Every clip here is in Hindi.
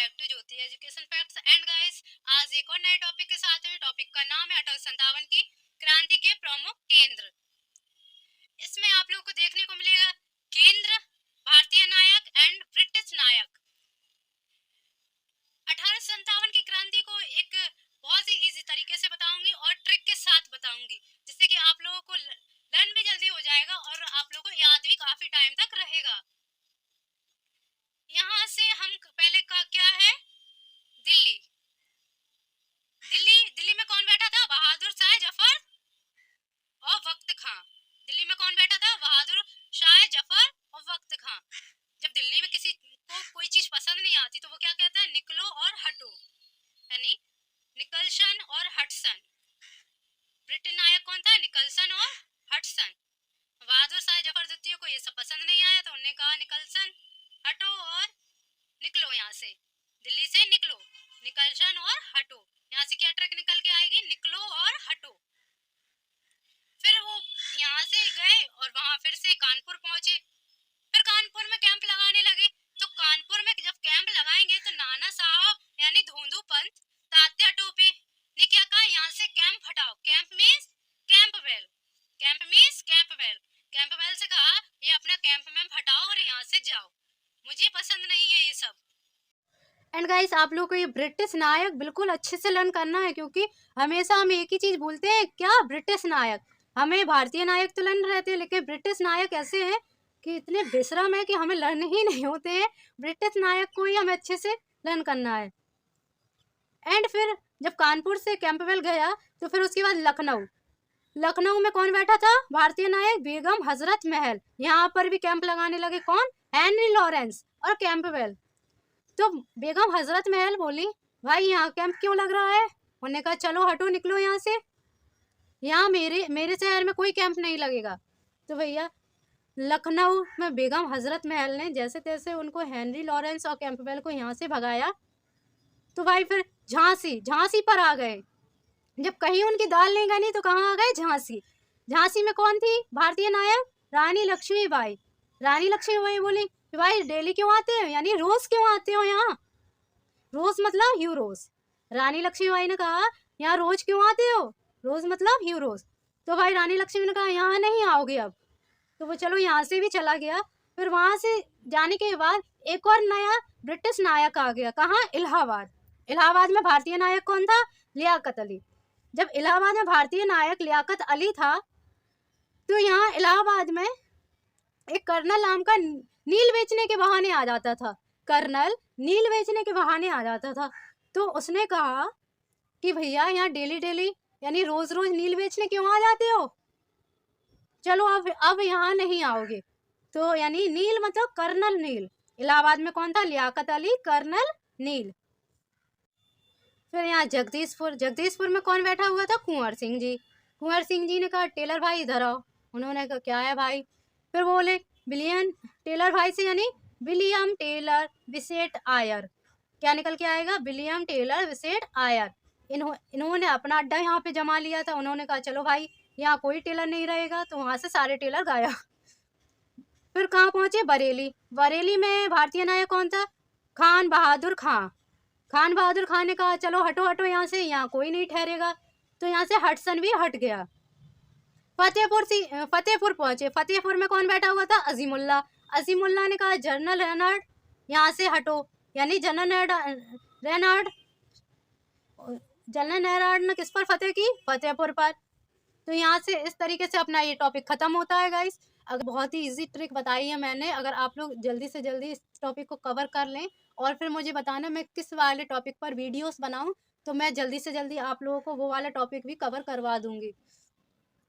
Back to Jyoti education facts. And guys, आज एक और नए टॉपिक के साथ हैं। टॉपिक का नाम है 1857 की क्रांति के प्रमुख केंद्र। इसमें आप लोगों को देखने को मिलेगा केंद्र, भारतीय नायक एंड ब्रिटिश नायक। 1857 की क्रांति को एक बहुत ही इजी तरीके से बताऊंगी और ट्रिक के साथ बताऊंगी, जिससे कि आप लोगों को लर्न भी जल्दी हो जाएगा और आप लोगों को याद भी काफी टाइम तक रहेगा। यहाँ से हम पहले का क्या है, दिल्ली। दिल्ली में कौन बैठा था? बहादुर शाह जफर और वक्त खां। दिल्ली में कौन बैठा था? बहादुर शाह जफर और वक्त खां। जब दिल्ली में किसी को कोई चीज पसंद नहीं आती तो वो क्या कहता है? निकलो और हटो, यानी निकलसन और हटसन। ब्रिटिश नायक कौन था? निकलसन और हटसन। बहादुर शाह जफर द्वितीय को ये सब पसंद नहीं आया तो उन्होंने कहा निकलसन हटो और निकलो, यहाँ से दिल्ली से निकलो, निकलसन और हटो। यहाँ से क्या ट्रिक निकल के आएगी? निकलो और हटो। फिर वो यहाँ से गए और वहां फिर से कानपुर पहुंचे। फिर कानपुर में कैंप लगाने लगे। तो कानपुर में जब कैंप लगाएंगे तो नाना साहब यानी धोंधू पंत, तात्या टोपे ने क्या कहा? यहाँ से कैंप हटाओ। Camp means Campbell, camp means Campbell. Campbell से कहा ये अपना कैंप में हटाओ और यहाँ से जाओ, मुझे पसंद नहीं है ये सब। एंड गाइस, आप लोग को ये ब्रिटिश नायक बिल्कुल अच्छे से लर्न करना है, क्योंकि हमेशा हम एक ही चीज भूलते हैं, क्या? ब्रिटिश नायक। हमें भारतीय नायक तो लर्न रहते हैं, लेकिन ब्रिटिश नायक ऐसे हैं कि इतने बेशरम है कि हमें लर्न ही नहीं होते हैं। ब्रिटिश नायक को ही हमें अच्छे से लर्न करना है। एंड फिर जब कानपुर से कैंपवेल गया तो फिर उसके बाद लखनऊ में कौन बैठा था? भारतीय नायक बेगम हजरत महल। यहाँ पर भी कैंप लगाने लगे। कौन? हेनरी लॉरेंस और कैंपवेल। तो बेगम हजरत महल बोली भाई यहाँ कैंप क्यों लग रहा है? उन्होंने कहा चलो हटो, निकलो यहाँ से, यहाँ मेरे शहर में कोई कैंप नहीं लगेगा। तो भैया लखनऊ में बेगम हजरत महल ने जैसे तैसे उनको हेनरी लॉरेंस और कैंपवेल को यहाँ से भगाया। तो भाई फिर झांसी पर आ गए। जब कहीं उनकी दाल नहीं गनी तो कहाँ आ गए? झांसी। झांसी में कौन थी? भारतीय नायक रानी लक्ष्मीबाई। रानी लक्ष्मीबाई बोली भाई डेली क्यों आते हो, यानी रोज क्यों आते हो यहाँ? रोज मतलब यूरोज। रानी लक्ष्मीबाई ने कहा यहाँ रोज क्यों आते हो? रोज मतलब यूरोज। तो भाई रानी लक्ष्मी ने कहा यहाँ नहीं आओगे अब। तो वो चलो यहाँ से भी चला गया। फिर वहां से जाने के बाद एक और नया ब्रिटिश नायक आ गया। कहाँ? इलाहाबाद। इलाहाबाद में भारतीय नायक कौन था? लियाकत अली। जब इलाहाबाद में भारतीय नायक लियाकत अली था तो यहाँ इलाहाबाद में एक कर्नल नाम का नील बेचने के बहाने आ जाता था। कर्नल नील बेचने के बहाने आ जाता था। तो उसने कहा कि भैया यहाँ डेली यानी रोज रोज नील बेचने क्यों आ जाते हो? चलो अब यहाँ नहीं आओगे। तो यानी नील मतलब कर्नल नील। इलाहाबाद में कौन था? लियाकत अली, कर्नल नील। फिर यहाँ जगदीशपुर में कौन बैठा हुआ था? कुंवर सिंह जी। कुंवर सिंह जी ने कहा टेलर भाई इधर आओ। उन्होंने कहा क्या है भाई? फिर बोले विलियम टेलर भाई से यानी विलियम टेलर विसेट आयर। क्या निकल के आएगा? विलियम टेलर विसेट आयर। इन्होंने अपना अड्डा यहाँ पे जमा लिया था। उन्होंने कहा चलो भाई यहाँ कोई टेलर नहीं रहेगा, तो वहां से सारे टेलर गायब। फिर कहाँ पहुंचे? बरेली। बरेली में भारतीय नायक कौन था? खान बहादुर खां। खान बहादुर खान ने कहा चलो हटो हटो यहाँ से, यहाँ कोई नहीं ठहरेगा। तो यहाँ से हटसन भी हट गया। फतेहपुर पहुंचे। फतेहपुर में कौन बैठा हुआ था? अजीमुल्ला। अजीमुल्ला ने कहा जनरल रेनार्ड यहाँ से हटो, यानी जनरल रेनार्ड ने किस पर फतेह की? फतेहपुर पर। तो यहाँ से इस तरीके से अपना ये टॉपिक खत्म होता है गाइस। अगर बहुत ही इजी ट्रिक बताई है मैंने, अगर आप लोग जल्दी से जल्दी इस टॉपिक को कवर कर लें और फिर मुझे बताना मैं किस वाले टॉपिक पर वीडियोस बनाऊं, तो मैं जल्दी से जल्दी आप लोगों को वो वाला टॉपिक भी कवर करवा दूंगी।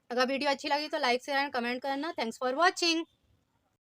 अगर वीडियो अच्छी लगी तो लाइक शेयर एंड कमेंट करना। Thanks for watching.